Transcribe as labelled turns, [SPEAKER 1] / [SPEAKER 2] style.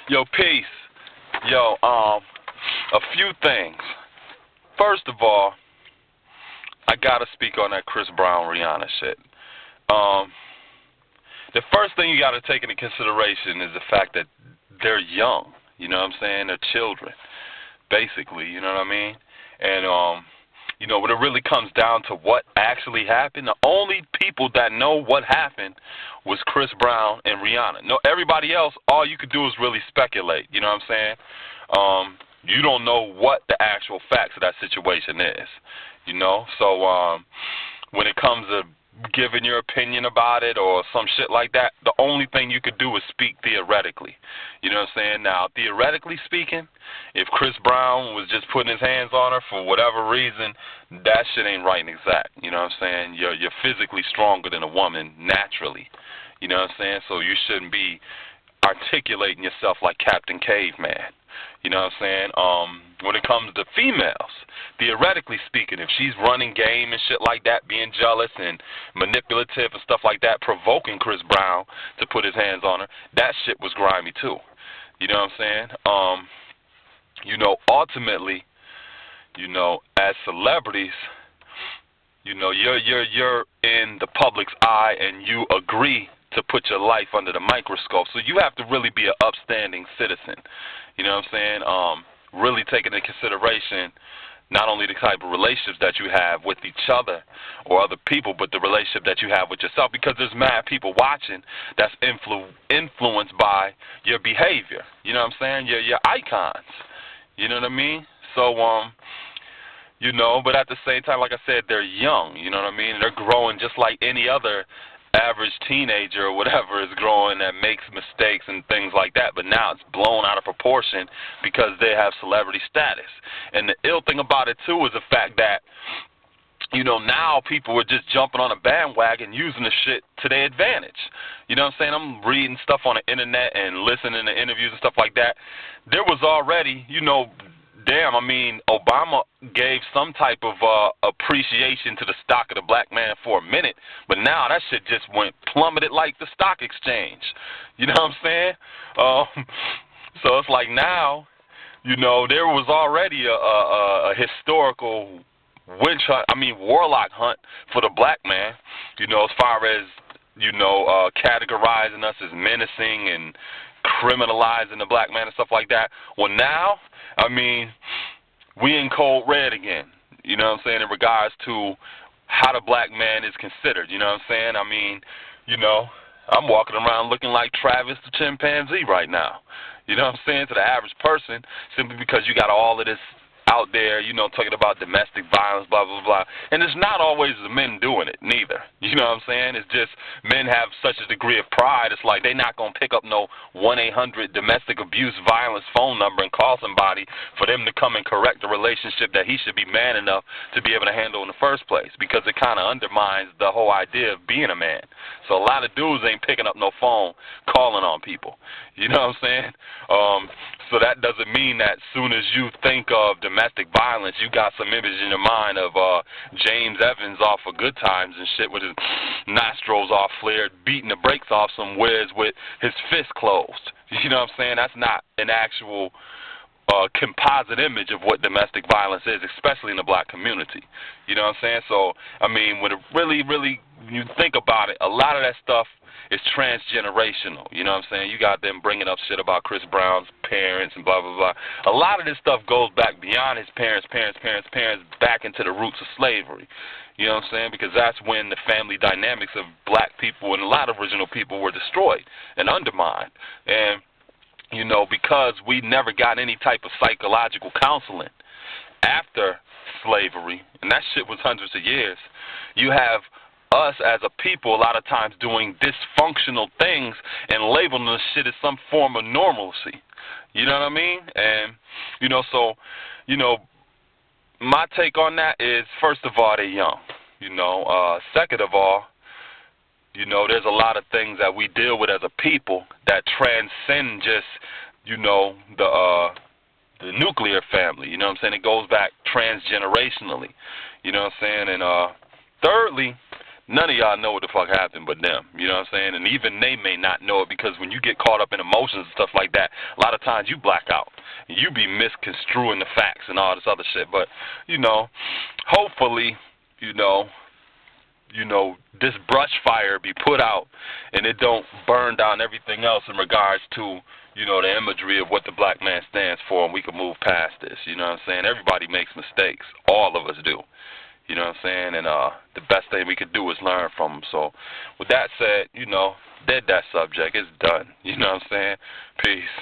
[SPEAKER 1] Yo, peace. Yo, a few things. First of all, I gotta speak on that Chris Brown Rihanna shit. Um, the first thing you gotta take into consideration is the fact that they're young. You know what I'm saying? They're children, basically. You know what I mean? And when it really comes down to what actually happened, the only people that know what happened was Chris Brown and Rihanna. No, everybody else, all you could do is really speculate. You know what I'm saying? You don't know what the actual facts of that situation is. You know, so when it comes to giving your opinion about it or some shit like that, the only thing you could do is speak theoretically. You know what I'm saying? Now, theoretically speaking, if Chris Brown was just putting his hands on her for whatever reason, that shit ain't right and exact. You know what I'm saying? You're physically stronger than a woman naturally. You know what I'm saying? So you shouldn't be articulating yourself like Captain Caveman. You know what I'm saying? When it comes to females, theoretically speaking, if she's running game and shit like that, being jealous and manipulative and stuff like that, provoking Chris Brown to put his hands on her, that shit was grimy too. You know what I'm saying? Ultimately, as celebrities, you're in the public's eye and you agree to put your life under the microscope. So you have to really be an upstanding citizen. You know what I'm saying? Really taking into consideration not only the type of relationships that you have with each other or other people, but the relationship that you have with yourself, because there's mad people watching that's influenced by your behavior. You know what I'm saying? Your icons. You know what I mean? So, but at the same time, like I said, they're young. You know what I mean? They're growing just like any other average teenager or whatever is growing that makes mistakes and things like that, but now it's blown out of proportion because they have celebrity status. And the ill thing about it too is the fact that now people are just jumping on a bandwagon using the shit to their advantage. You know what I'm saying? I'm reading stuff on the internet and listening to interviews and stuff like that. There was already, Obama gave some type of appreciation to the stock of the black man for a minute, but now that shit just went plummeted like the stock exchange. You know what I'm saying? So it's like now, there was already a historical warlock hunt for the black man, as far as, categorizing us as menacing and criminalizing the black man and stuff like that. Well, now, we in cold red again, you know what I'm saying, in regards to how the black man is considered, you know what I'm saying? I'm walking around looking like Travis the chimpanzee right now, you know what I'm saying, to the average person, simply because you got all of this out there, talking about domestic violence, blah, blah, blah. And it's not always the men doing it, neither. You know what I'm saying? It's just men have such a degree of pride, it's like they're not going to pick up no 1-800 domestic abuse violence phone number and call somebody for them to come and correct the relationship that he should be man enough to be able to handle in the first place, because it kind of undermines the whole idea of being a man. So a lot of dudes ain't picking up no phone calling on people. You know what I'm saying? So that doesn't mean that as soon as you think of domestic violence, you got some image in your mind of James Evans off of Good Times and shit with his nostrils all flared, beating the brakes off some whiz with his fist closed. You know what I'm saying? That's not an actual composite image of what domestic violence is, especially in the black community. You know what I'm saying? So, when it really, really, you think about it, a lot of that stuff is transgenerational. You know what I'm saying? You got them bringing up shit about Chris Brown's parents and blah, blah, blah. A lot of this stuff goes back beyond his parents, back into the roots of slavery. You know what I'm saying? Because that's when the family dynamics of black people and a lot of original people were destroyed and undermined. And because we never got any type of psychological counseling after slavery, and that shit was hundreds of years, you have us as a people a lot of times doing dysfunctional things and labeling this shit as some form of normalcy. You know what I mean? And, my take on that is, first of all, they're young. Second of all, there's a lot of things that we deal with as a people that transcend just, the nuclear family. You know what I'm saying? It goes back transgenerationally. You know what I'm saying? And thirdly, None of y'all know what the fuck happened but them, you know what I'm saying? And even they may not know it, because when you get caught up in emotions and stuff like that, a lot of times you black out. You be misconstruing the facts and all this other shit. But, hopefully, this brush fire be put out and it don't burn down everything else in regards to, the imagery of what the black man stands for, and we can move past this, you know what I'm saying? Everybody makes mistakes. All of us do. You know what I'm saying? And the best thing we could do is learn from them. So with that said, dead that subject. It's done. You know what I'm saying? Peace.